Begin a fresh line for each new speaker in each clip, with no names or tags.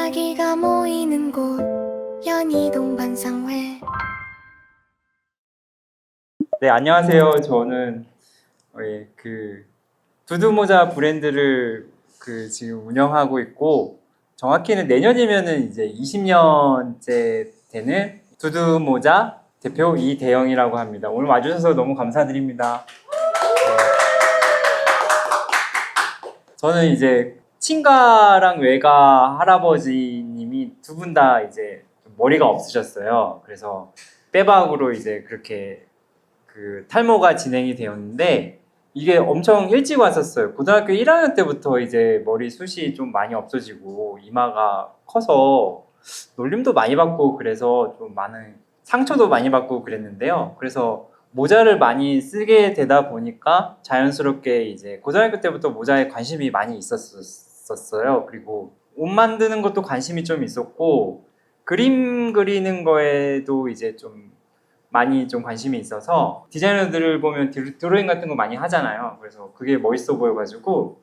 이야기가 모이는 곳 연희동 반상회.
네, 안녕하세요. 저는 두두모자 브랜드를 지금 운영하고 있고, 정확히는 내년이면은 이제 20년째 되는 두두모자 대표 이대영이라고 합니다. 오늘 와주셔서 너무 감사드립니다. 저는 이제 친가랑 외가 할아버지님이 두 분 다 이제 머리가 없으셨어요. 그래서 빼박으로 이제 그렇게 탈모가 진행이 되었는데, 이게 엄청 일찍 왔었어요. 고등학교 1학년 때부터 이제 머리숱이 좀 많이 없어지고 이마가 커서 놀림도 많이 받고, 그래서 좀 많은 상처도 많이 받고 그랬는데요. 그래서 모자를 많이 쓰게 되다 보니까 자연스럽게 이제 고등학교 때부터 모자에 관심이 많이 있었어요. 그리고 옷 만드는 것도 관심이 좀 있었고, 그림 그리는 거에도 이제 좀 많이 좀 관심이 있어서, 디자이너들을 보면 드로잉 같은 거 많이 하잖아요. 그래서 그게 멋있어 보여가지고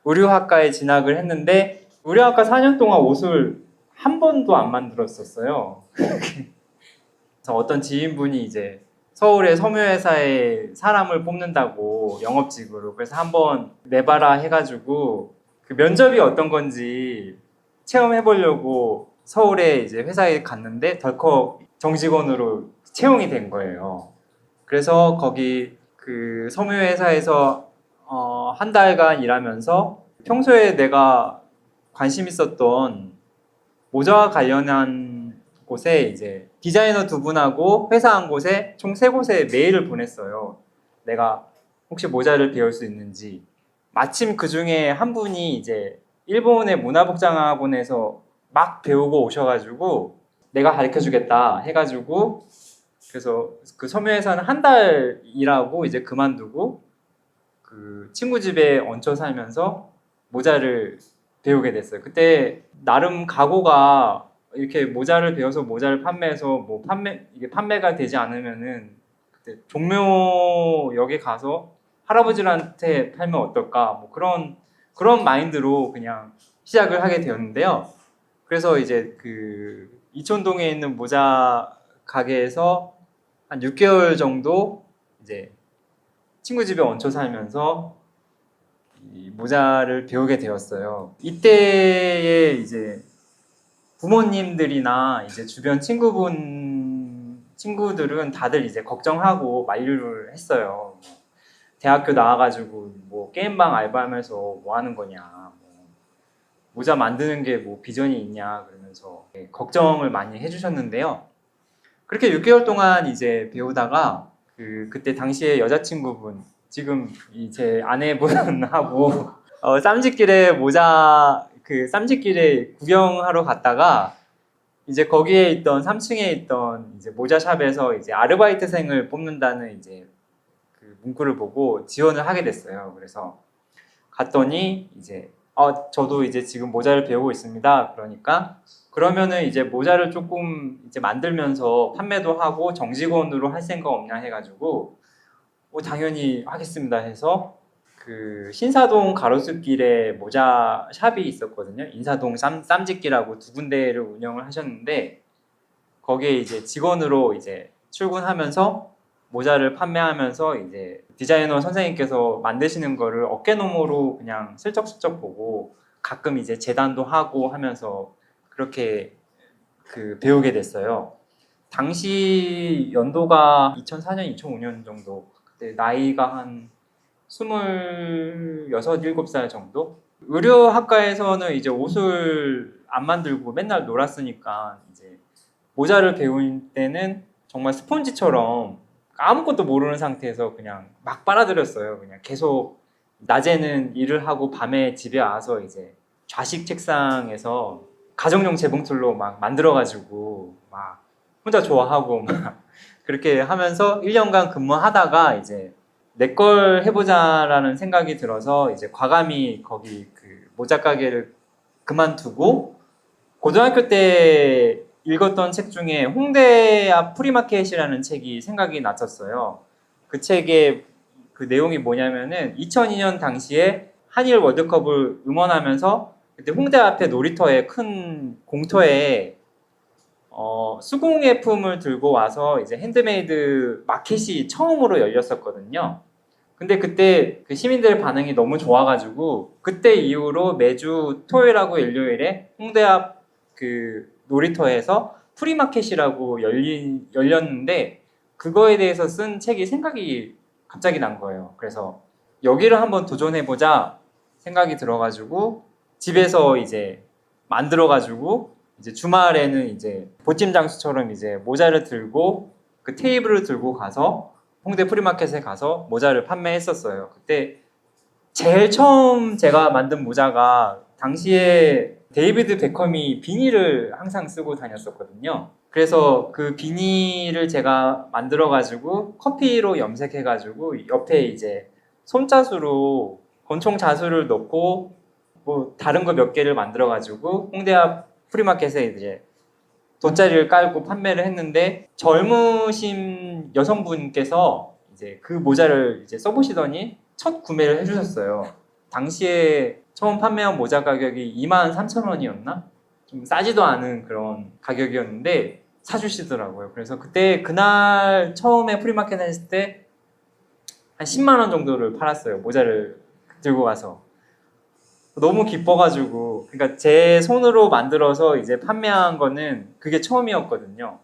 의류학과에 진학을 했는데, 의류학과 4년 동안 옷을 한 번도 안 만들었었어요. 그래서 어떤 지인분이 이제 서울의 섬유회사에 사람을 뽑는다고, 영업직으로, 그래서 한번 내봐라 해가지고 그 면접이 어떤 건지 체험해보려고 서울에 이제 회사에 갔는데 덜컥 정직원으로 채용이 된 거예요. 그래서 거기 그 섬유회사에서 한 달간 일하면서 평소에 내가 관심 있었던 모자와 관련한 곳에 이제 디자이너 두 분하고 회사 한 곳에 총 3곳에 메일을 보냈어요. 내가 혹시 모자를 배울 수 있는지. 마침 그 중에 한 분이 이제 일본의 문화복장학원에서 막 배우고 오셔가지고 내가 가르쳐 주겠다 해가지고, 그래서 그 섬유회사는 한 달 일하고 이제 그만두고 그 친구 집에 얹혀 살면서 모자를 배우게 됐어요. 그때 나름 각오가, 이렇게 모자를 배워서 모자를 판매해서 뭐 이게 판매가 되지 않으면은 그때 종묘역에 가서 할아버지한테 팔면 어떨까, 뭐 그런 마인드로 그냥 시작을 하게 되었는데요. 그래서 이제 그 이촌동에 있는 모자 가게에서 한 6개월 정도 이제 친구 집에 얹혀 살면서 이 모자를 배우게 되었어요. 이때에 이제 부모님들이나 이제 주변 친구들은 다들 이제 걱정하고 만류를 했어요. 대학교 나와가지고 뭐 게임방 알바하면서 뭐 하는 거냐, 뭐 모자 만드는 게 뭐 비전이 있냐, 그러면서 걱정을 많이 해주셨는데요. 그렇게 6개월 동안 이제 배우다가 그때 당시에 여자친구분, 지금 제 아내분하고 쌈짓길에 쌈짓길에 구경하러 갔다가 이제 거기에 있던 3층에 있던 이제 모자샵에서 이제 아르바이트생을 뽑는다는 이제 그 문구를 보고 지원을 하게 됐어요. 그래서 갔더니 이제 저도 이제 지금 모자를 배우고 있습니다. 그러면은 이제 모자를 조금 이제 만들면서 판매도 하고 정직원으로 할 생각 없냐 해가지고 당연히 하겠습니다 해서, 그 신사동 가로수길에 모자 샵이 있었거든요. 인사동 쌈짓기라고 두 군데를 운영을 하셨는데, 거기에 이제 직원으로 이제 출근하면서 모자를 판매하면서 이제 디자이너 선생님께서 만드시는 거를 어깨너머로 그냥 슬쩍슬쩍 보고 가끔 이제 재단도 하고 하면서 그렇게 배우게 됐어요. 당시 연도가 2004년, 2005년 정도, 그때 나이가 한 26, 7살 정도? 의료학과에서는 이제 옷을 안 만들고 맨날 놀았으니까 이제 모자를 배울 때는 정말 스폰지처럼 아무것도 모르는 상태에서 그냥 막 빨아들였어요. 그냥 계속 낮에는 일을 하고 밤에 집에 와서 이제 좌식 책상에서 가정용 재봉틀로 막 만들어가지고 막 혼자 좋아하고 막 그렇게 하면서 1년간 근무하다가 이제 내 걸 해보자라는 생각이 들어서 이제 과감히 거기 그 모자 가게를 그만두고, 고등학교 때 읽었던 책 중에 홍대 앞 프리마켓이라는 책이 생각이 났었어요. 그 책의 그 내용이 뭐냐면은 2002년 당시에 한일 월드컵을 응원하면서 그때 홍대 앞에 놀이터에 큰 공터에 수공예품을 들고 와서 이제 핸드메이드 마켓이 처음으로 열렸었거든요. 근데 그때 그 시민들 반응이 너무 좋아가지고 그때 이후로 매주 토요일하고 일요일에 홍대 앞 그 놀이터에서 프리마켓이라고 열렸는데 그거에 대해서 쓴 책이 생각이 갑자기 난 거예요. 그래서 여기를 한번 도전해보자 생각이 들어가지고 집에서 이제 만들어가지고 이제 주말에는 이제 보찜 장수처럼 이제 모자를 들고 그 테이블을 들고 가서 홍대 프리마켓에 가서 모자를 판매했었어요. 그때 제일 처음 제가 만든 모자가 당시에 데이비드 베컴이 비닐을 항상 쓰고 다녔었거든요. 그래서 그 비닐을 제가 만들어가지고 커피로 염색해가지고 옆에 이제 손자수로 권총 자수를 넣고 뭐 다른 거 몇 개를 만들어가지고 홍대 앞 프리마켓에 이제 돗자리를 깔고 판매를 했는데 젊으신 여성분께서 이제 그 모자를 이제 써보시더니 첫 구매를 해주셨어요. 당시에 처음 판매한 모자 가격이 23,000원이었나? 좀 싸지도 않은 그런 가격이었는데 사주시더라고요. 그래서 그때 그날 처음에 프리마켓 했을 때 한 10만 원 정도를 팔았어요. 모자를 들고 가서. 너무 기뻐가지고, 그러니까 제 손으로 만들어서 이제 판매한 거는 그게 처음이었거든요.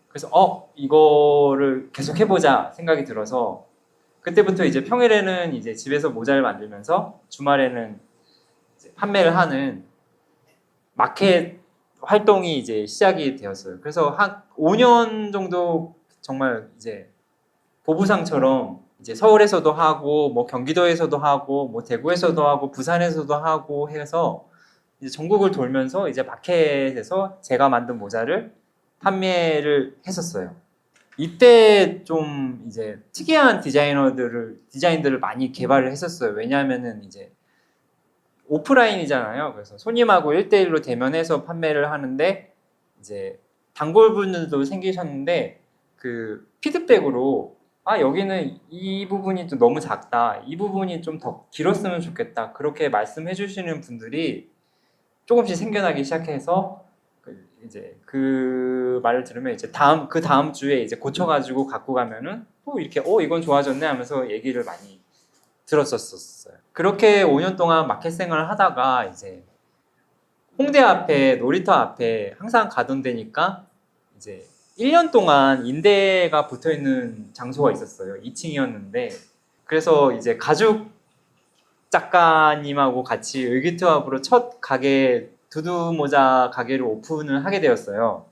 그래서 이거를 계속 해보자 생각이 들어서 그때부터 이제 평일에는 이제 집에서 모자를 만들면서 주말에는 이제 판매를 하는 마켓 활동이 이제 시작이 되었어요. 그래서 한 5년 정도 정말 이제 보부상처럼 이제 서울에서도 하고 뭐 경기도에서도 하고 뭐 대구에서도 하고 부산에서도 하고 해서 이제 전국을 돌면서 이제 마켓에서 제가 만든 모자를 판매를 했었어요. 이때 좀 이제 특이한 디자인들을 많이 개발을 했었어요. 왜냐하면은 이제 오프라인이잖아요. 그래서 손님하고 1대1로 대면해서 판매를 하는데 이제 단골분들도 생기셨는데 그 피드백으로 여기는 이 부분이 좀 너무 작다. 이 부분이 좀 더 길었으면 좋겠다. 그렇게 말씀해 주시는 분들이 조금씩 생겨나기 시작해서 이제 그 말을 들으면 이제 그 다음 주에 이제 고쳐가지고 갖고 가면은 또 이렇게 이건 좋아졌네 하면서 얘기를 많이 들었었어요. 그렇게 5년 동안 마켓 생활을 하다가 이제 홍대 앞에 놀이터 앞에 항상 가던 데니까 이제 1년 동안 임대가 붙어 있는 장소가 있었어요. 2층이었는데 그래서 이제 가죽 작가님하고 같이 의기투합으로 첫 가게 두두 모자 가게를 오픈을 하게 되었어요.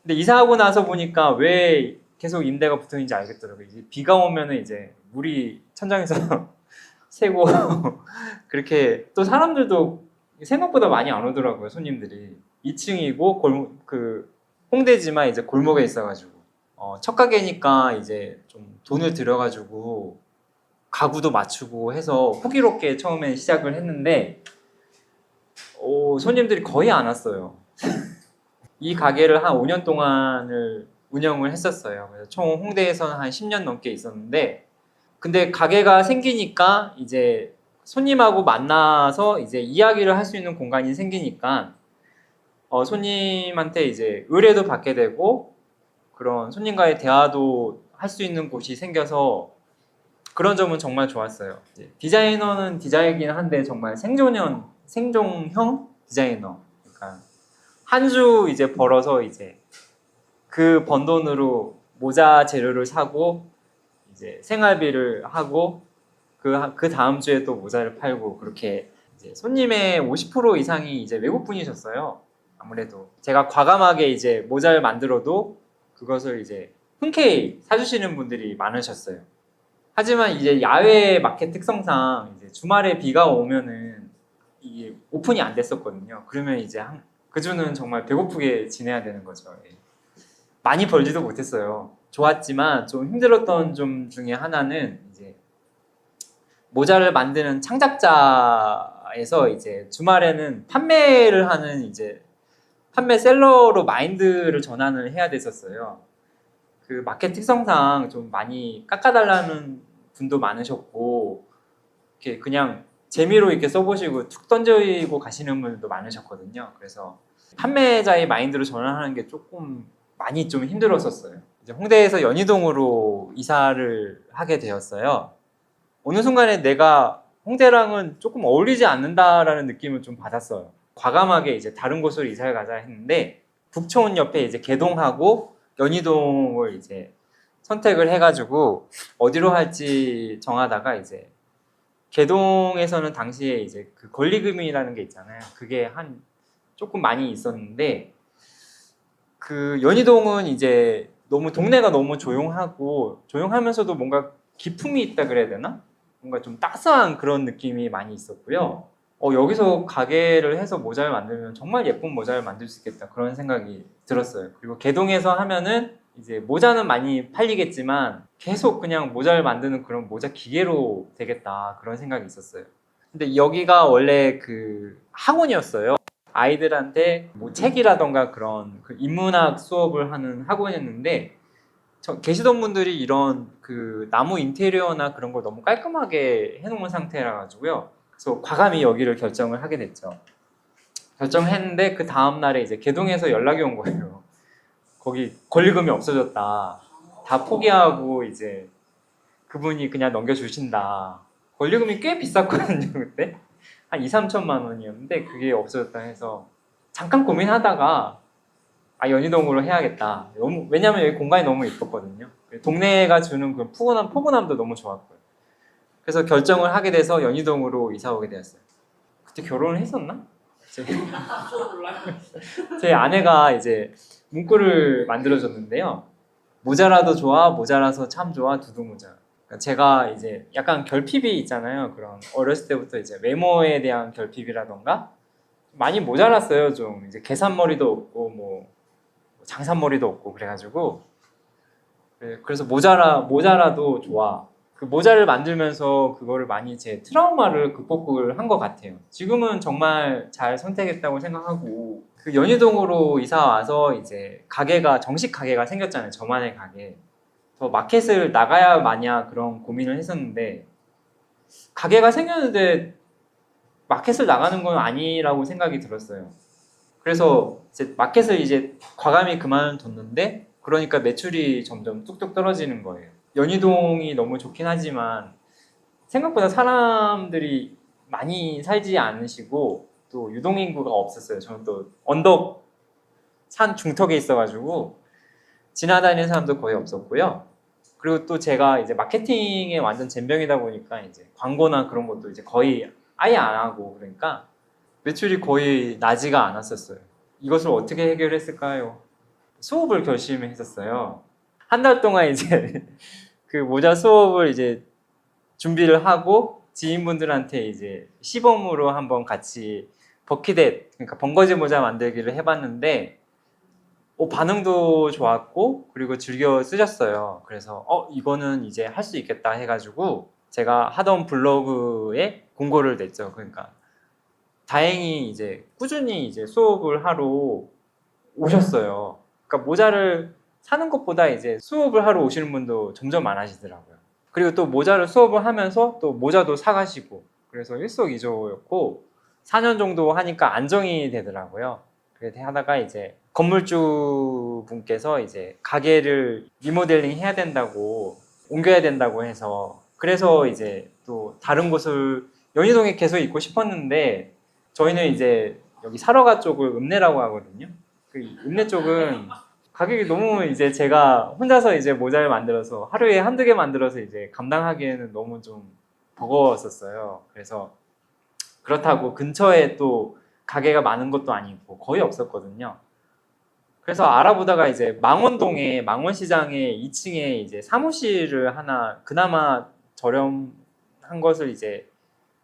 근데 이사하고 나서 보니까 왜 계속 임대가 붙어 있는지 알겠더라고요. 이제 비가 오면은 이제 물이 천장에서 새고 그렇게 또 사람들도 생각보다 많이 안 오더라고요. 손님들이 2층이고 그 홍대지만 이제 골목에 있어가지고 첫 가게니까 이제 좀 돈을 들여가지고 가구도 맞추고 해서 호기롭게 처음에 시작을 했는데 손님들이 거의 안 왔어요. 이 가게를 한 5년 동안을 운영을 했었어요. 그래서 총 홍대에서는 한 10년 넘게 있었는데 근데 가게가 생기니까 이제 손님하고 만나서 이제 이야기를 할 수 있는 공간이 생기니까 손님한테 이제 의뢰도 받게 되고 그런 손님과의 대화도 할 수 있는 곳이 생겨서 그런 점은 정말 좋았어요. 디자이너는 디자이긴 한데 정말 생존형 디자이너. 그러니까 한 주 이제 벌어서 이제 그 번 돈으로 모자 재료를 사고 이제 생활비를 하고 그 다음 주에 또 모자를 팔고 그렇게 이제 손님의 50% 이상이 이제 외국 분이셨어요. 아무래도 제가 과감하게 이제 모자를 만들어도 그것을 이제 흔쾌히 사주시는 분들이 많으셨어요. 하지만 이제 야외 마켓 특성상 이제 주말에 비가 오면은 이게 오픈이 안 됐었거든요. 그러면 이제 그 주는 정말 배고프게 지내야 되는 거죠. 많이 벌지도 못했어요. 좋았지만 좀 힘들었던 점 중에 하나는 이제 모자를 만드는 창작자에서 이제 주말에는 판매를 하는 이제 판매셀러로 마인드를 전환을 해야 됐었어요. 그 마켓 특성상 좀 많이 깎아달라는 분도 많으셨고 이렇게 그냥 재미로 이렇게 써보시고 툭 던지고 가시는 분들도 많으셨거든요. 그래서 판매자의 마인드로 전환하는 게 조금 많이 좀 힘들었었어요. 이제 홍대에서 연희동으로 이사를 하게 되었어요. 어느 순간에 내가 홍대랑은 조금 어울리지 않는다라는 느낌을 좀 받았어요. 과감하게 이제 다른 곳으로 이사를 가자 했는데 북촌 옆에 이제 개동하고 연희동을 이제 선택을 해가지고 어디로 할지 정하다가 이제 개동에서는 당시에 이제 그 권리금이라는 게 있잖아요. 그게 한 조금 많이 있었는데 그 연희동은 이제 너무 동네가 너무 조용하고 조용하면서도 뭔가 기품이 있다 그래야 되나? 뭔가 좀 따스한 그런 느낌이 많이 있었고요. 여기서 가게를 해서 모자를 만들면 정말 예쁜 모자를 만들 수 있겠다 그런 생각이 들었어요. 그리고 개동에서 하면은 이제 모자는 많이 팔리겠지만 계속 그냥 모자를 만드는 그런 모자 기계로 되겠다 그런 생각이 있었어요. 근데 여기가 원래 그 학원이었어요. 아이들한테 뭐 책이라던가 그런 그 인문학 수업을 하는 학원이었는데 계시던 분들이 이런 그 나무 인테리어나 그런 걸 너무 깔끔하게 해놓은 상태라 가지고요. 그래서 과감히 여기를 결정을 하게 됐죠. 결정했는데 그 다음 날에 이제 개동에서 연락이 온 거예요. 거기 권리금이 없어졌다. 다 포기하고 이제 그분이 그냥 넘겨주신다. 권리금이 꽤 비쌌거든요, 그때. 한 2, 3천만 원이었는데 그게 없어졌다 해서 잠깐 고민하다가 연희동으로 해야겠다. 왜냐면 여기 공간이 너무 이뻤거든요. 동네가 주는 그 포근함도 너무 좋았고요. 그래서 결정을 하게 돼서 연희동으로 이사 오게 되었어요. 그때 결혼을 했었나? 제 아내가 이제 문구를 만들어줬는데요. 모자라도 좋아, 모자라서 참 좋아, 두두모자. 그러니까 제가 이제 약간 결핍이 있잖아요. 그런 어렸을 때부터 이제 외모에 대한 결핍이라던가 많이 모자랐어요. 좀 이제 계산머리도 없고 뭐 장산머리도 없고 그래가지고 그래서 모자라도 좋아. 그 모자를 만들면서 그거를 많이 제 트라우마를 극복을 한 것 같아요. 지금은 정말 잘 선택했다고 생각하고 그 연희동으로 이사 와서 이제 정식 가게가 생겼잖아요. 저만의 가게. 저 마켓을 나가야 마냐 그런 고민을 했었는데 가게가 생겼는데 마켓을 나가는 건 아니라고 생각이 들었어요. 그래서 이제 마켓을 이제 과감히 그만뒀는데 그러니까 매출이 점점 뚝뚝 떨어지는 거예요. 연희동이 너무 좋긴 하지만 생각보다 사람들이 많이 살지 않으시고 또 유동인구가 없었어요. 저는 또 언덕 산 중턱에 있어가지고 지나다니는 사람도 거의 없었고요. 그리고 또 제가 이제 마케팅에 완전 젬병이다 보니까 이제 광고나 그런 것도 이제 거의 아예 안 하고 그러니까 매출이 거의 나지가 않았었어요. 이것을 어떻게 해결했을까요? 수업을 결심했었어요. 한 달 동안 이제 그 모자 수업을 이제 준비를 하고 지인분들한테 이제 시범으로 한번 같이 버킷햇, 그러니까 번거지 모자 만들기를 해봤는데 반응도 좋았고 그리고 즐겨 쓰셨어요. 그래서 이거는 이제 할 수 있겠다 해가지고 제가 하던 블로그에 공고를 냈죠. 그러니까 다행히 이제 꾸준히 이제 수업을 하러 오셨어요. 그러니까 모자를 사는 것보다 이제 수업을 하러 오시는 분도 점점 많아지더라고요. 그리고 또 모자를 수업을 하면서 또 모자도 사가시고 그래서 일석이조였고 4년 정도 하니까 안정이 되더라고요. 그렇게 하다가 이제 건물주 분께서 이제 가게를 리모델링 해야 된다고 옮겨야 된다고 해서 그래서 이제 또 다른 곳을 연희동에 계속 있고 싶었는데 저희는 이제 여기 사러가 쪽을 읍내라고 하거든요. 그 읍내 쪽은 가격이 너무 이제 제가 혼자서 이제 모자를 만들어서 하루에 한두 개 만들어서 이제 감당하기에는 너무 좀 버거웠었어요. 그래서 그렇다고 근처에 또 가게가 많은 것도 아니고 거의 없었거든요. 그래서 알아보다가 이제 망원동에 망원시장에 2층에 이제 사무실을 하나 그나마 저렴한 것을 이제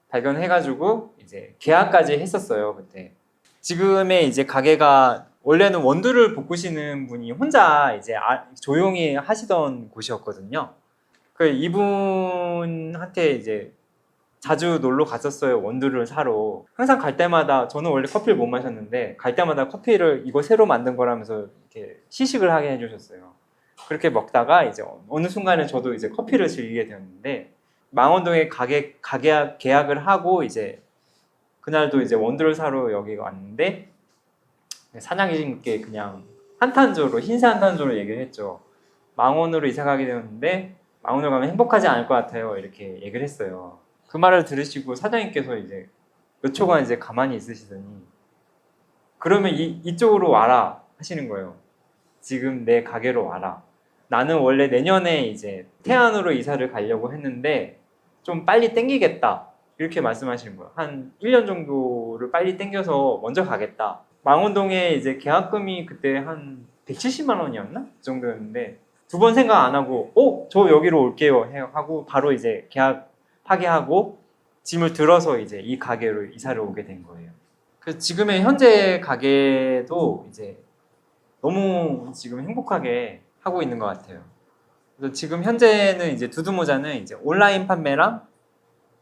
발견해가지고 이제 계약까지 했었어요 그때. 지금의 이제 가게가 원래는 원두를 볶으시는 분이 혼자 이제 조용히 하시던 곳이었거든요. 그 이분한테 이제 자주 놀러 갔었어요. 원두를 사러. 항상 갈 때마다 저는 원래 커피를 못 마셨는데 갈 때마다 커피를 이거 새로 만든 거라면서 이렇게 시식을 하게 해주셨어요. 그렇게 먹다가 이제 어느 순간에 저도 이제 커피를 즐기게 되었는데 망원동에 계약을 하고 이제 그날도 이제 원두를 사러 여기 왔는데 사장님께 그냥 한탄조로 흰새 한탄조로 얘기를 했죠. 망원으로 이사 가게 되었는데 망원으로 가면 행복하지 않을 것 같아요. 이렇게 얘기를 했어요. 그 말을 들으시고 사장님께서 이제 몇 초간 이제 가만히 있으시더니 그러면 이쪽으로 와라 하시는 거예요. 지금 내 가게로 와라. 나는 원래 내년에 이제 태안으로 이사를 가려고 했는데 좀 빨리 땡기겠다. 이렇게 말씀하시는 거예요. 한 1년 정도를 빨리 땡겨서 먼저 가겠다. 망원동에 이제 계약금이 그때 한 170만 원이었나? 그 정도였는데 두 번 생각 안 하고 저 여기로 올게요 하고 바로 이제 계약 파기하고 짐을 들어서 이제 이 가게로 이사를 오게 된 거예요. 그래서 지금의 현재 가게도 이제 너무 지금 행복하게 하고 있는 것 같아요. 그래서 지금 현재는 이제 두두모자는 이제 온라인 판매랑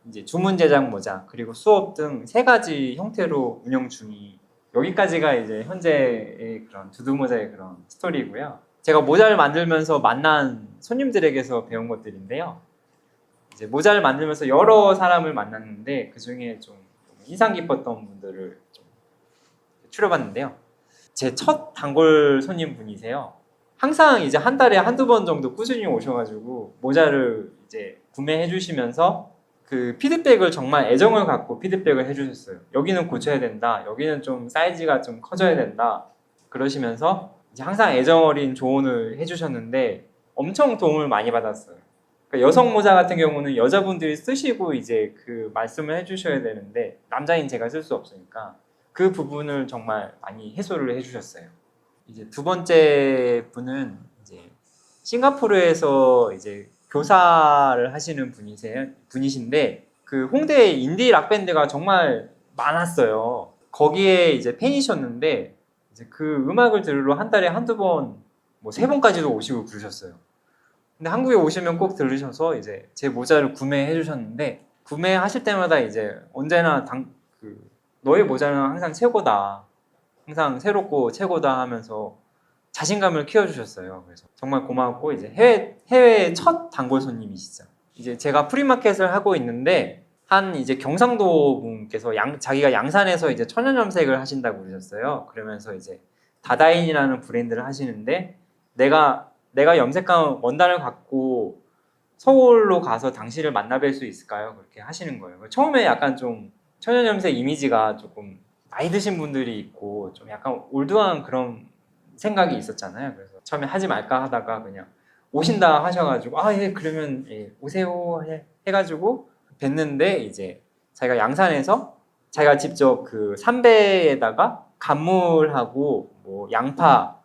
이제 주문 제작 모자 그리고 수업 등 세 가지 형태로 운영 중이 여기까지가 이제 현재의 그런 두두모자의 그런 스토리고요. 제가 모자를 만들면서 만난 손님들에게서 배운 것들인데요. 이제 모자를 만들면서 여러 사람을 만났는데 그 중에 좀 인상 깊었던 분들을 좀 추려봤는데요. 제 첫 단골 손님 분이세요. 항상 이제 한 달에 한두 번 정도 꾸준히 오셔가지고 모자를 이제 구매해 주시면서 그 피드백을 정말 애정을 갖고 피드백을 해주셨어요. 여기는 고쳐야 된다. 여기는 좀 사이즈가 좀 커져야 된다. 그러시면서 이제 항상 애정 어린 조언을 해주셨는데 엄청 도움을 많이 받았어요. 그러니까 여성 모자 같은 경우는 여자분들이 쓰시고 이제 그 말씀을 해주셔야 되는데 남자인 제가 쓸 수 없으니까 그 부분을 정말 많이 해소를 해주셨어요. 이제 두 번째 분은 이제 싱가포르에서 이제 교사를 하시는 분이신데 그 홍대 인디 락 밴드가 정말 많았어요. 거기에 이제 팬이셨는데 이제 그 음악을 들으러 한 달에 한두 번, 뭐 세 번까지도 오시고 그러셨어요. 근데 한국에 오시면 꼭 들으셔서 이제 제 모자를 구매해 주셨는데 구매하실 때마다 이제 언제나 너의 모자는 항상 최고다. 항상 새롭고 최고다 하면서 자신감을 키워주셨어요. 그래서 정말 고마웠고 이제 해외 첫 단골 손님이시죠. 이제 제가 프리마켓을 하고 있는데 한 이제 경상도 분께서 자기가 양산에서 이제 천연 염색을 하신다고 그러셨어요. 그러면서 이제 다다인이라는 브랜드를 하시는데 내가 염색한 원단을 갖고 서울로 가서 당신을 만나뵐 수 있을까요? 그렇게 하시는 거예요. 처음에 약간 좀 천연 염색 이미지가 조금 나이 드신 분들이 있고 좀 약간 올드한 그런 생각이 있었잖아요. 그래서 처음에 하지 말까 하다가 그냥 오신다 하셔가지고 예 그러면 오세요 해가지고 뵀는데 이제 자기가 양산에서 자기가 직접 그 삼배에다가 간물하고 뭐 양파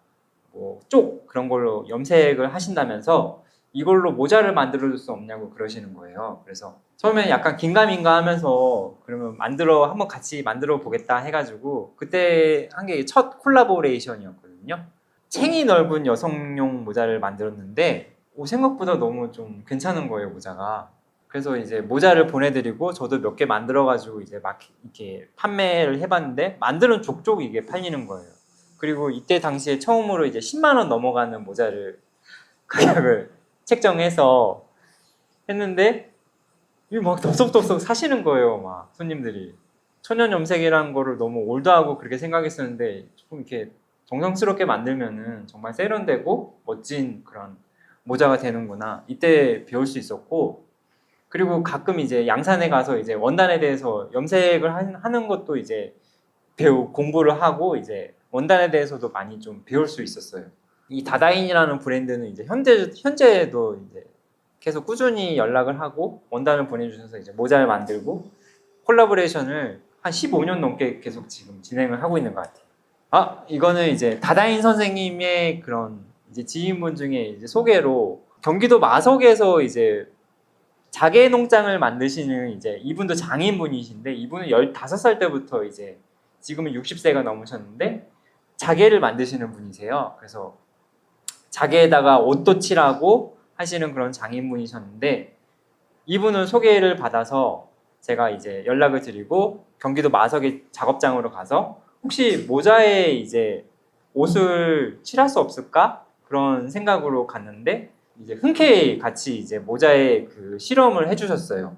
뭐 쪽 그런 걸로 염색을 하신다면서 이걸로 모자를 만들어 줄 수 없냐고 그러시는 거예요. 그래서 처음에 약간 긴가민가 하면서 그러면 한번 같이 만들어 보겠다 해가지고 그때 한 게 첫 콜라보레이션이었거든요. 챙이 넓은 여성용 모자를 만들었는데 생각보다 너무 좀 괜찮은 거예요, 모자가. 그래서 이제 모자를 보내드리고 저도 몇 개 만들어가지고 이제 막 이렇게 판매를 해봤는데 만드는 족족 이게 팔리는 거예요. 그리고 이때 당시에 처음으로 이제 10만 원 넘어가는 모자를 가격을 책정해서 했는데 이거 막 덥석덥석 사시는 거예요, 막 손님들이. 천연 염색이라는 거를 너무 올드하고 그렇게 생각했었는데 조금 이렇게 정성스럽게 만들면은 정말 세련되고 멋진 그런 모자가 되는구나. 이때 배울 수 있었고 그리고 가끔 이제 양산에 가서 이제 원단에 대해서 염색을 하는 것도 이제 공부를 하고 이제 원단에 대해서도 많이 좀 배울 수 있었어요. 이 다다인이라는 브랜드는 이제 현재도 이제 계속 꾸준히 연락을 하고 원단을 보내주셔서 이제 모자를 만들고 콜라보레이션을 한 15년 넘게 계속 지금 진행을 하고 있는 것 같아요. 이거는 이제 다다인 선생님의 그런 이제 지인분 중에 이제 소개로 경기도 마석에서 이제 자개 농장을 만드시는 이제 이분도 장인분이신데 이분은 15살 때부터 이제 지금은 60세가 넘으셨는데 자개를 만드시는 분이세요. 그래서 자개에다가 옷도 칠하고 하시는 그런 장인분이셨는데 이분은 소개를 받아서 제가 이제 연락을 드리고 경기도 마석의 작업장으로 가서 혹시 모자에 이제 옷을 칠할 수 없을까? 그런 생각으로 갔는데 이제 흔쾌히 같이 이제 모자에 그 실험을 해주셨어요.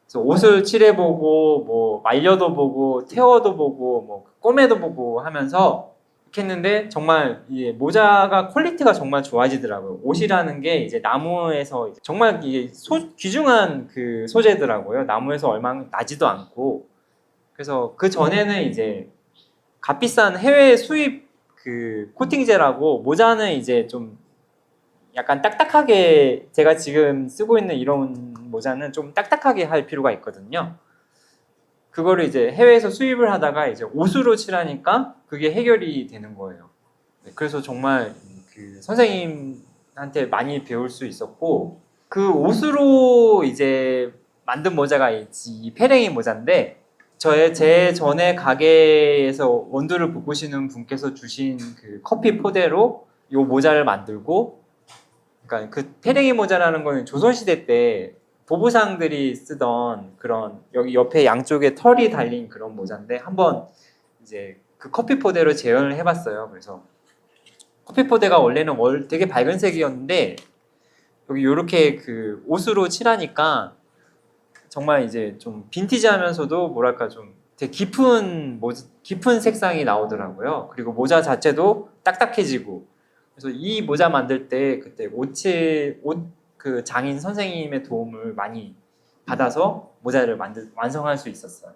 그래서 옷을 칠해보고 뭐 말려도 보고 태워도 보고 뭐 꼬매도 보고 하면서 이렇게 했는데 정말 이 모자가 퀄리티가 정말 좋아지더라고요. 옷이라는 게 이제 나무에서 정말 이게 귀중한 그 소재더라고요. 나무에서 얼마 나지도 않고. 그래서 그 전에는 이제 값비싼 해외 수입 그 코팅제라고 모자는 이제 좀 약간 딱딱하게 제가 지금 쓰고 있는 이런 모자는 좀 딱딱하게 할 필요가 있거든요. 그거를 이제 해외에서 수입을 하다가 이제 옷으로 칠하니까 그게 해결이 되는 거예요. 그래서 정말 그 선생님한테 많이 배울 수 있었고 그 옷으로 이제 만든 모자가 이 페랭이 모자인데 제 전에 가게에서 원두를 볶으시는 분께서 주신 그 커피 포대로 이 모자를 만들고 그러니까 그 페랭이 모자라는 거는 조선시대 때 보부상들이 쓰던 그런 여기 옆에 양쪽에 털이 달린 그런 모자인데 한번 이제 그 커피 포대로 재현을 해봤어요. 그래서 커피 포대가 원래는 되게 밝은 색이었는데 여기 이렇게 그 옷으로 칠하니까 정말 이제 좀 빈티지하면서도 뭐랄까 좀 되게 깊은 색상이 나오더라고요. 그리고 모자 자체도 딱딱해지고 그래서 이 모자 만들 때 그때 옷 그 장인 선생님의 도움을 많이 받아서 모자를 완성할 수 있었어요.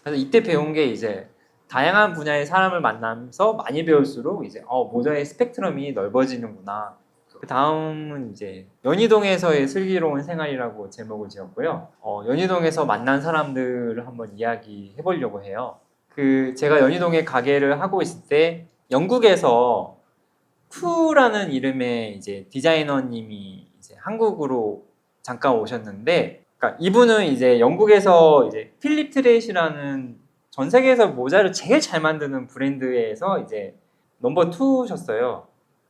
그래서 이때 배운 게 이제 다양한 분야의 사람을 만나면서 많이 배울수록 이제 모자의 스펙트럼이 넓어지는구나. 그 다음은 이제 연희동에서의 슬기로운 생활이라고 제목을 지었고요. 연희동에서 만난 사람들을 한번 이야기해 보려고 해요. 그 제가 연희동에 가게를 하고 있을 때 영국에서 푸라는 이름의 이제 디자이너님이 이제 한국으로 잠깐 오셨는데, 그러니까 이분은 이제 영국에서 이제 필립 트레이시라는 전 세계에서 모자를 제일 잘 만드는 브랜드에서 이제 넘버 2셨어요.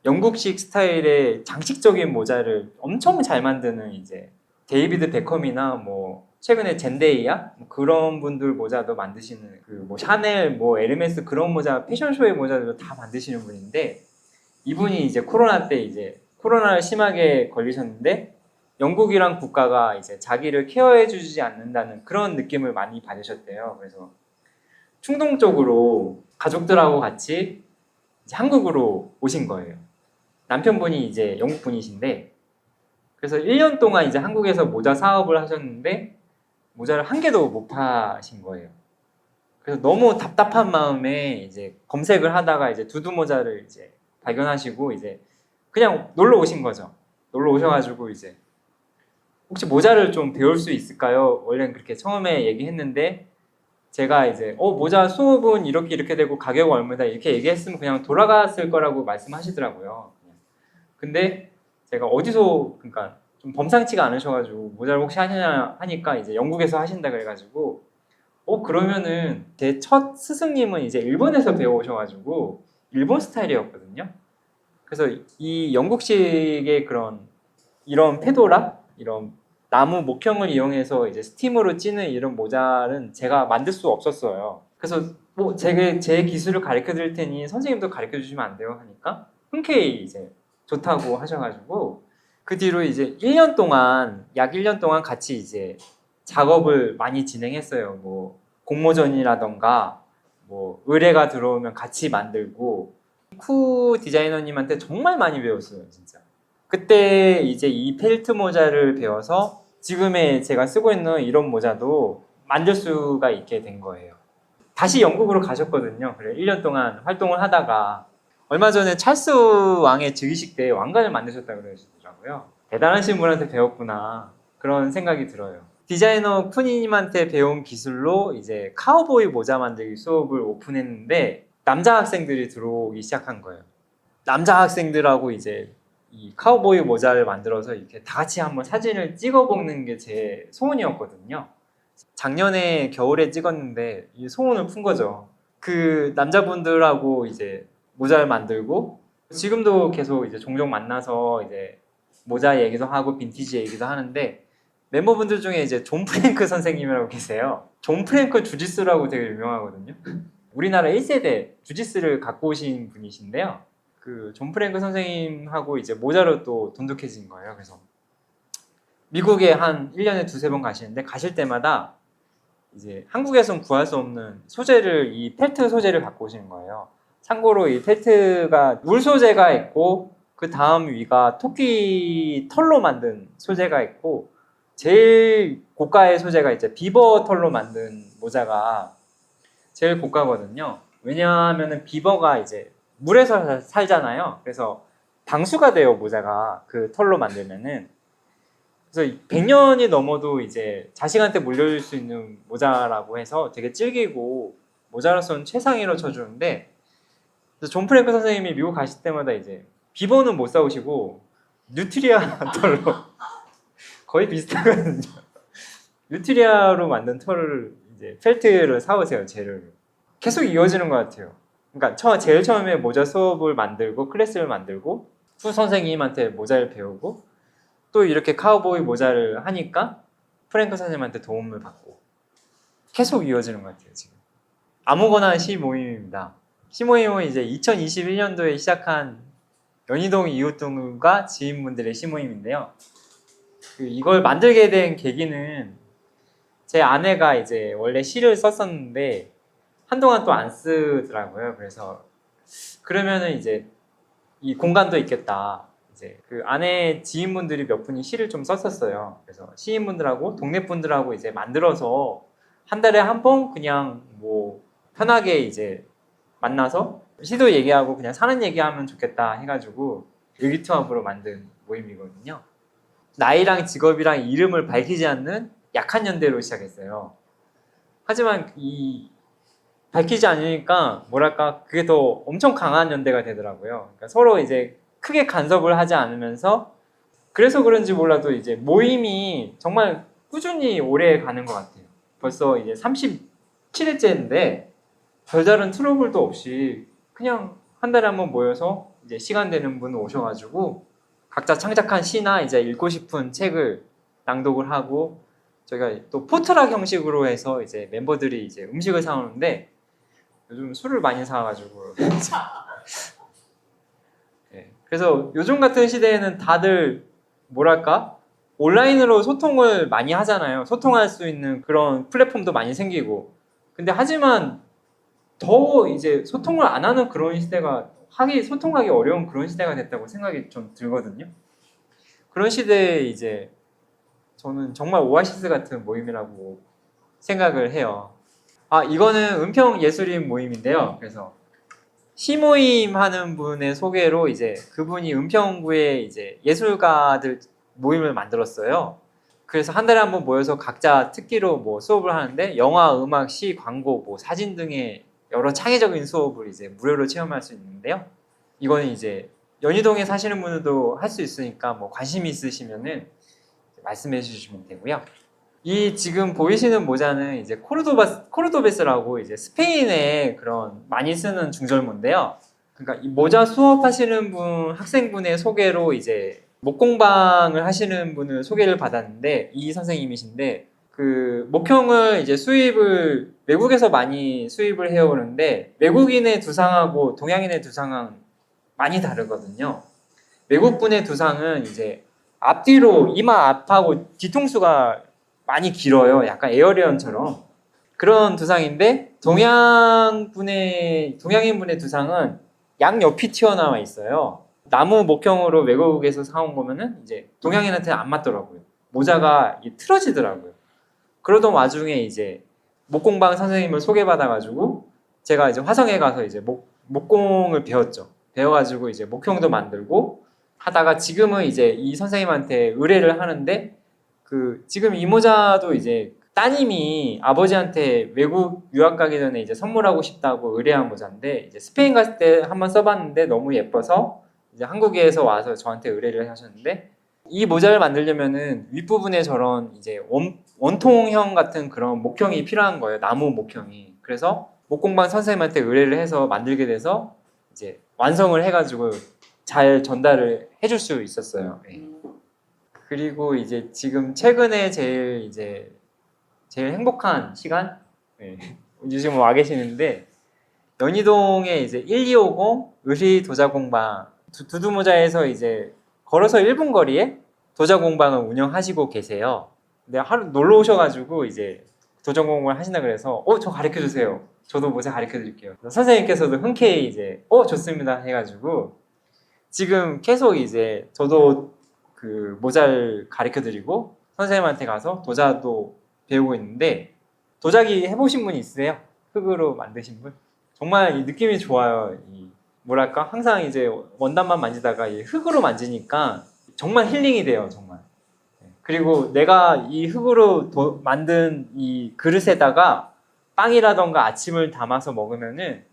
영국식 스타일의 장식적인 모자를 엄청 잘 만드는 이제 데이비드 베컴이나 뭐 최근에 젠데이야 뭐 그런 분들 모자도 만드시는 그 뭐 샤넬 뭐 에르메스 그런 모자 패션쇼의 모자들도 다 만드시는 분인데 이분이 이제 코로나 때 이제 코로나를 심하게 걸리셨는데 영국이란 국가가 이제 자기를 케어해주지 않는다는 그런 느낌을 많이 받으셨대요. 그래서 충동적으로 가족들하고 같이 이제 한국으로 오신 거예요. 남편분이 이제 영국 분이신데 그래서 1년 동안 이제 한국에서 모자 사업을 하셨는데 모자를 한 개도 못 파신 거예요. 그래서 너무 답답한 마음에 이제 검색을 하다가 이제 두두 모자를 이제 발견하시고 이제 그냥 놀러 오신 거죠. 놀러 오셔가지고 이제 혹시 모자를 좀 배울 수 있을까요? 원래는 그렇게 처음에 얘기했는데 제가 이제 모자 수업은 이렇게 되고 가격은 얼마다 이렇게 얘기했으면 그냥 돌아갔을 거라고 말씀하시더라고요. 근데 제가 어디서 그러니까 좀 범상치가 않으셔가지고 모자를 혹시 하시냐 하니까 이제 영국에서 하신다 그래가지고 그러면은 제 첫 스승님은 이제 일본에서 배워오셔가지고 일본 스타일이었거든요. 그래서 이 영국식의 이런 페도라 이런 나무 목형을 이용해서 이제 스팀으로 찌는 이런 모자는 제가 만들 수 없었어요. 그래서 제 기술을 가르쳐 드릴 테니 선생님도 가르쳐 주시면 안 돼요 하니까 흔쾌히 이제 좋다고 하셔가지고 그 뒤로 이제 약 1년 동안 같이 이제 작업을 많이 진행했어요. 뭐 공모전이라던가 뭐 의뢰가 들어오면 같이 만들고 쿠 디자이너님한테 정말 많이 배웠어요, 진짜. 그때 이제 이 펠트 모자를 배워서 지금의 제가 쓰고 있는 이런 모자도 만들 수가 있게 된 거예요. 다시 영국으로 가셨거든요. 그래 1년 동안 활동을 하다가 얼마 전에 찰스 왕의 즉위식 때 왕관을 만드셨다고 그러시더라고요. 대단하신 분한테 배웠구나 그런 생각이 들어요. 디자이너 쿠니님한테 배운 기술로 이제 카우보이 모자 만들기 수업을 오픈했는데 남자 학생들이 들어오기 시작한 거예요. 남자 학생들하고 이제 이 카우보이 모자를 만들어서 이렇게 다 같이 한번 사진을 찍어 먹는 게 제 소원이었거든요. 작년에 겨울에 찍었는데 이 소원을 푼 거죠. 그 남자분들하고 이제 모자를 만들고 지금도 계속 이제 종종 만나서 이제 모자 얘기도 하고 빈티지 얘기도 하는데 멤버분들 중에 이제 존 프랭크 선생님이라고 계세요. 존 프랭크 주짓수라고 되게 유명하거든요. 우리나라 1세대 주짓수를 갖고 오신 분이신데요. 그 존 프랭크 선생님하고 이제 모자로 또 돈독해진 거예요. 그래서 미국에 한 1년에 두세 번 가시는데 가실 때마다 이제 한국에서는 구할 수 없는 소재를 이 펠트 소재를 갖고 오시는 거예요. 참고로 이 펠트가 울 소재가 있고 그 다음 위가 토끼 털로 만든 소재가 있고 제일 고가의 소재가 이제 비버 털로 만든 모자가 제일 고가거든요. 왜냐하면은 비버가 이제 물에서 살잖아요. 그래서 방수가 돼요, 모자가. 그 털로 만들면은. 그래서 100년이 넘어도 이제 자식한테 물려줄 수 있는 모자라고 해서 되게 질기고 모자로서는 최상위로 쳐주는데 그래서 존 프랭크 선생님이 미국 가실 때마다 이제 비버는 못 사오시고 뉴트리아 털로 거의 비슷하거든요. 뉴트리아로 만든 털을 이제 펠트를 사오세요, 재료를. 계속 이어지는 것 같아요. 그러니까 제일 처음에 모자 수업을 만들고 클래스를 만들고 후 선생님한테 모자를 배우고 또 이렇게 카우보이 모자를 하니까 프랭크 선생님한테 도움을 받고 계속 이어지는 것 같아요, 지금. 아무거나 시 모임입니다. 시 모임은 이제 2021년도에 시작한 연희동 이웃동과 지인분들의 시 모임인데요. 이걸 만들게 된 계기는 제 아내가 이제 원래 시를 썼었는데 한동안 또 안 쓰더라고요. 그래서 그러면은 이제 이 공간도 있겠다. 이제 그 아내 지인분들이 몇 분이 시를 좀 썼었어요. 그래서 시인분들하고 동네 분들하고 이제 만들어서 한 달에 한 번 그냥 뭐 편하게 이제 만나서 시도 얘기하고 그냥 사는 얘기하면 좋겠다 해가지고 의기투합으로 만든 모임이거든요. 나이랑 직업이랑 이름을 밝히지 않는 약한 연대로 시작했어요. 하지만 이 밝히지 않으니까 뭐랄까 그게 더 엄청 강한 연대가 되더라고요. 그러니까 서로 이제 크게 간섭을 하지 않으면서 그래서 그런지 몰라도 이제 모임이 정말 꾸준히 오래 가는 것 같아요. 벌써 이제 37회째인데 별다른 트러블도 없이 그냥 한 달에 한 번 모여서 이제 시간 되는 분 오셔가지고 각자 창작한 시나 이제 읽고 싶은 책을 낭독을 하고 저희가 또 포트락 형식으로 해서 이제 멤버들이 이제 음식을 사오는데 요즘 술을 많이 사가지고 네. 그래서 요즘 같은 시대에는 다들 뭐랄까 온라인으로 소통을 많이 하잖아요. 소통할 수 있는 그런 플랫폼도 많이 생기고 근데 하지만 더 이제 소통을 안 하는 그런 시대가 소통하기 어려운 그런 시대가 됐다고 생각이 좀 들거든요. 그런 시대에 이제 저는 정말 오아시스 같은 모임이라고 생각을 해요. 이거는 은평 예술인 모임인데요. 그래서 시 모임 하는 분의 소개로 이제 그분이 은평구에 이제 예술가들 모임을 만들었어요. 그래서 한 달에 한 번 모여서 각자 특기로 뭐 수업을 하는데 영화, 음악, 시, 광고, 뭐 사진 등의 여러 창의적인 수업을 이제 무료로 체험할 수 있는데요. 이거는 이제 연희동에 사시는 분들도 할 수 있으니까 뭐 관심 있으시면은 말씀해 주시면 되고요. 이 지금 보이시는 모자는 이제 코르도베스라고 이제 스페인의 그런 많이 쓰는 중절모인데요. 그러니까 이 모자 수업하시는 분 학생분의 소개로 이제 목공방을 하시는 분을 소개를 받았는데 이 선생님이신데 그 목형을 이제 수입을 외국에서 많이 수입을 해오는데 외국인의 두상하고 동양인의 두상은 많이 다르거든요. 외국분의 두상은 이제 앞뒤로 이마 앞하고 뒤통수가 많이 길어요. 약간 에어리언처럼 그런 두상인데 동양인분의 두상은 양옆이 튀어나와 있어요. 나무 목형으로 외국에서 사온 거면은 이제 동양인한테는 안 맞더라고요. 모자가 틀어지더라고요. 그러던 와중에 이제 목공방 선생님을 소개받아가지고 제가 이제 화성에 가서 이제 목공을 배웠죠. 배워가지고 이제 목형도 만들고 하다가 지금은 이제 이 선생님한테 의뢰를 하는데 지금 이 모자도 이제 따님이 아버지한테 외국 유학 가기 전에 이제 선물하고 싶다고 의뢰한 모자인데 이제 스페인 갔을 때 한번 써봤는데 너무 예뻐서 이제 한국에서 와서 저한테 의뢰를 하셨는데 이 모자를 만들려면은 윗부분에 저런 이제 원통형 같은 그런 목형이 필요한 거예요. 나무 목형이. 그래서 목공방 선생님한테 의뢰를 해서 만들게 돼서 이제 완성을 해가지고 잘 전달을 해줄 수 있었어요. 네. 그리고 이제 지금 최근에 제일 행복한 시간? 네. 지금 와 계시는데 연희동에 이제 1250 의리 도자공방 두두모자에서 이제 걸어서 1분 거리에 도자공방을 운영하시고 계세요. 근데 하루 놀러 오셔가지고 이제 도자공방을 하신다 그래서 저 가르쳐 주세요. 저도 모자 가르쳐 드릴게요. 선생님께서도 흔쾌히 이제 좋습니다 해가지고 지금 계속 이제 저도 그 모자를 가르쳐 드리고 선생님한테 가서 도자도 배우고 있는데 도자기 해보신 분 있으세요? 흙으로 만드신 분? 정말 이 느낌이 좋아요. 뭐랄까 항상 이제 원단만 만지다가 이 흙으로 만지니까 정말 힐링이 돼요. 정말. 그리고 내가 이 흙으로 만든 이 그릇에다가 빵이라던가 아침을 담아서 먹으면은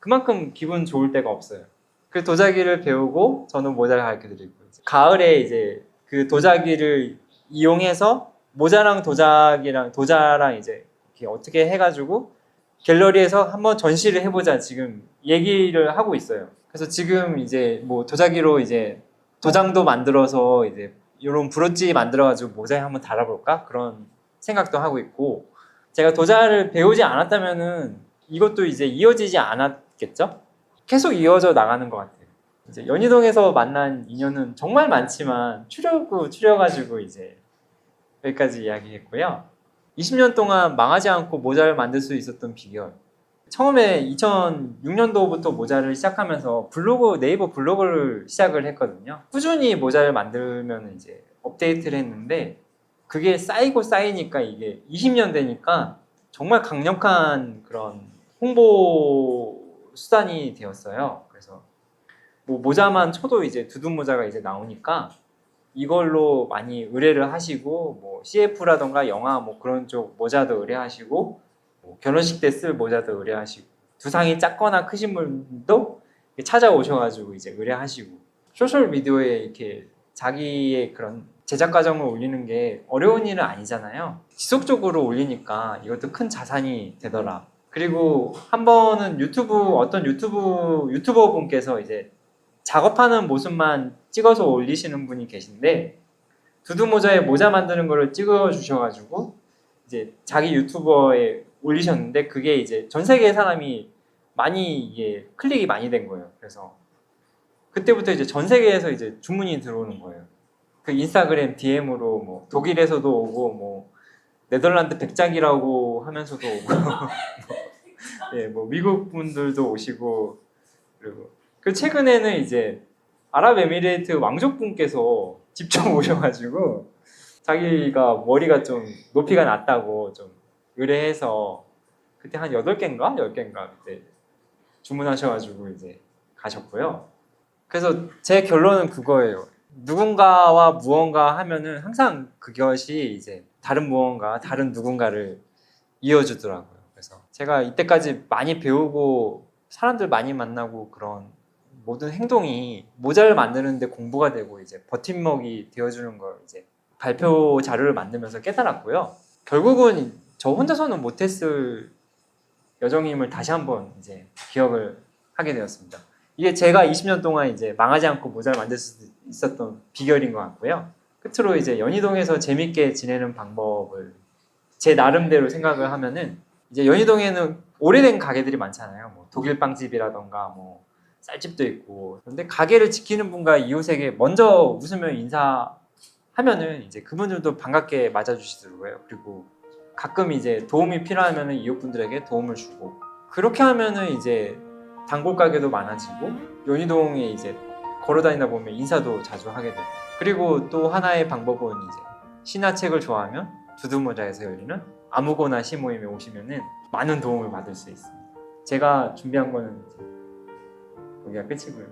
그만큼 기분 좋을 때가 없어요. 그 도자기를 배우고 저는 모자를 가르쳐 드리고 가을에 이제 그 도자기를 이용해서 모자랑 도자랑 이제 이렇게 어떻게 해가지고 갤러리에서 한번 전시를 해보자 지금 얘기를 하고 있어요. 그래서 지금 이제 뭐 도자기로 이제 도장도 만들어서 이제 이런 브로치 만들어가지고 모자에 한번 달아볼까 그런 생각도 하고 있고 제가 도자를 배우지 않았다면은 이것도 이제 이어지지 않았겠죠? 계속 이어져 나가는 것 같아요. 이제 연희동에서 만난 인연은 정말 많지만 추려가지고 이제 여기까지 이야기했고요. 20년 동안 망하지 않고 모자를 만들 수 있었던 비결. 처음에 2006년도부터 모자를 시작하면서 네이버 블로그를 시작을 했거든요. 꾸준히 모자를 만들면 이제 업데이트를 했는데 그게 쌓이고 쌓이니까 이게 20년 되니까 정말 강력한 그런 홍보 수단이 되었어요. 그래서 뭐 모자만 쳐도 이제 두둔 모자가 이제 나오니까 이걸로 많이 의뢰를 하시고 뭐 CF라던가 영화 뭐 그런 쪽 모자도 의뢰하시고 뭐 결혼식 때 쓸 모자도 의뢰하시고 두상이 작거나 크신 분도 찾아오셔가지고 이제 의뢰하시고 소셜 미디어에 이렇게 자기의 그런 제작 과정을 올리는 게 어려운 일은 아니잖아요. 지속적으로 올리니까 이것도 큰 자산이 되더라. 그리고 한 번은 어떤 유튜버 분께서 이제 작업하는 모습만 찍어서 올리시는 분이 계신데 두두모자에 모자 만드는 거를 찍어 주셔가지고 이제 자기 유튜버에 올리셨는데 그게 이제 전 세계 사람이 많이 이게 클릭이 많이 된 거예요. 그래서 그때부터 이제 전 세계에서 이제 주문이 들어오는 거예요. 그 인스타그램 DM으로 뭐 독일에서도 오고 뭐 네덜란드 백작이라고 하면서도 오고 예, 뭐 미국 분들도 오시고 그리고 그 최근에는 이제 아랍에미레이트 왕족분께서 직접 오셔가지고 자기가 머리가 좀 높이가 낮다고 좀 의뢰해서 그때 한 8개인가 10개인가 그때 주문하셔가지고 이제 가셨고요. 그래서 제 결론은 그거예요. 누군가와 무언가 하면은 항상 그것이 이제 다른 무언가, 다른 누군가를 이어주더라고요. 그래서 제가 이때까지 많이 배우고 사람들 많이 만나고 그런 모든 행동이 모자를 만드는데 공부가 되고 이제 버팀목이 되어주는 걸 이제 발표 자료를 만들면서 깨달았고요. 결국은 저 혼자서는 못했을 여정임을 다시 한번 이제 기억을 하게 되었습니다. 이게 제가 20년 동안 이제 망하지 않고 모자를 만들 수 있었던 비결인 것 같고요. 끝으로 이제 연희동에서 재밌게 지내는 방법을 제 나름대로 생각을 하면은 이제 연희동에는 오래된 가게들이 많잖아요. 뭐 독일 빵집이라던가 뭐 쌀집도 있고. 그런데 가게를 지키는 분과 이웃에게 먼저 웃으며 인사하면은 이제 그분들도 반갑게 맞아주시더라고요. 그리고 가끔 이제 도움이 필요하면은 이웃분들에게 도움을 주고 그렇게 하면은 이제 단골 가게도 많아지고 연희동에 이제 걸어다니다 보면 인사도 자주 하게 되고 그리고 또 하나의 방법은 이제 시나 책을 좋아하면 두두모자에서 열리는 아무거나 시 모임에 오시면은 많은 도움을 받을 수 있습니다. 제가 준비한 거는 이제 여기가 끝이고요.